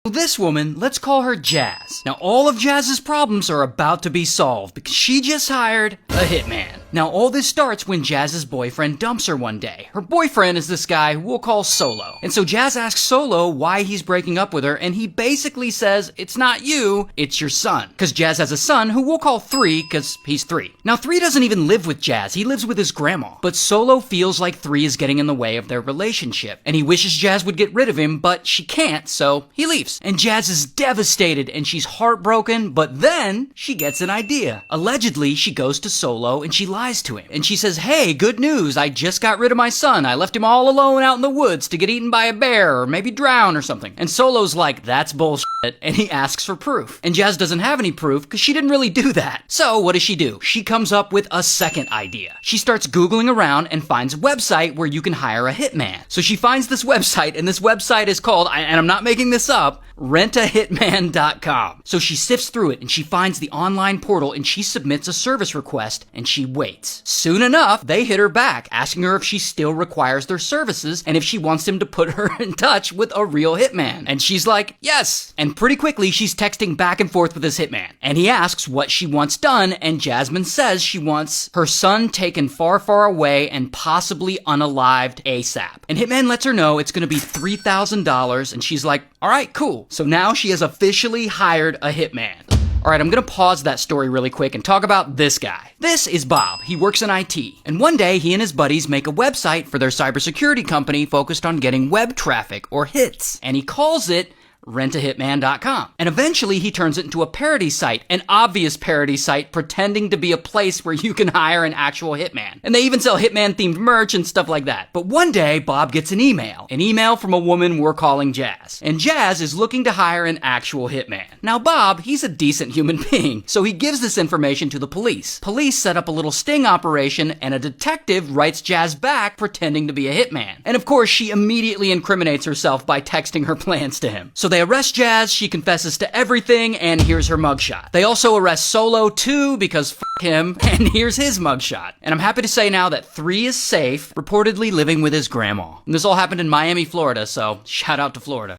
This woman, let's call her Jazz. Now all of Jazz's problems are about to be solved because she just hired a hitman. Now all this starts when Jazz's boyfriend dumps her one day. Her boyfriend is this guy who we'll call Solo. And so Jazz asks Solo why he's breaking up with her, and he basically says, it's not you, it's your son. Because Jazz has a son who we'll call 3 because he's 3. Now 3 doesn't even live with Jazz, he lives with his grandma. But Solo feels like 3 is getting in the way of their relationship. And he wishes Jazz would get rid of him, but she can't, so he leaves. And Jazz is devastated and she's heartbroken, but then she gets an idea. Allegedly, she goes to Solo and she lies to him. And she says, hey, good news, I just got rid of my son. I left him all alone out in the woods to get eaten by a bear or maybe drown or something. And Solo's like, that's bullshit, and he asks for proof. And Jazz doesn't have any proof because she didn't really do that. So what does she do? She comes up with a second idea. She starts Googling around and finds a website where you can hire a hitman. So she finds this website, and this website is called, and I'm not making this up, rentahitman.com. So she sifts through it and she finds the online portal and she submits a service request and she waits. Soon enough, they hit her back, asking her if she still requires their services and if she wants him to put her in touch with a real hitman. And she's like, yes. And pretty quickly, she's texting back and forth with this hitman. And he asks what she wants done, and Jasmine says she wants her son taken far, far away and possibly unalived ASAP. And Hitman lets her know it's gonna be $3,000, and she's like, all right, cool. So now she has officially hired a hitman. All right, I'm gonna pause that story really quick and talk about this guy. This is Bob. He works in IT. And one day, he and his buddies make a website for their cybersecurity company focused on getting web traffic, or hits. And he calls it rentahitman.com. And eventually he turns it into a parody site, an obvious parody site pretending to be a place where you can hire an actual hitman. And they even sell hitman themed merch and stuff like that. But one day Bob gets an email from a woman we're calling Jazz. And Jazz is looking to hire an actual hitman. Now Bob, he's a decent human being, so he gives this information to the police. Police set up a little sting operation and a detective writes Jazz back pretending to be a hitman. And of course she immediately incriminates herself by texting her plans to him. So they arrest Jazz, she confesses to everything, and here's her mugshot. They also arrest Solo too, because f*** him, and here's his mugshot. And I'm happy to say now that 3 is safe, reportedly living with his grandma. And this all happened in Miami, Florida, so shout out to Florida.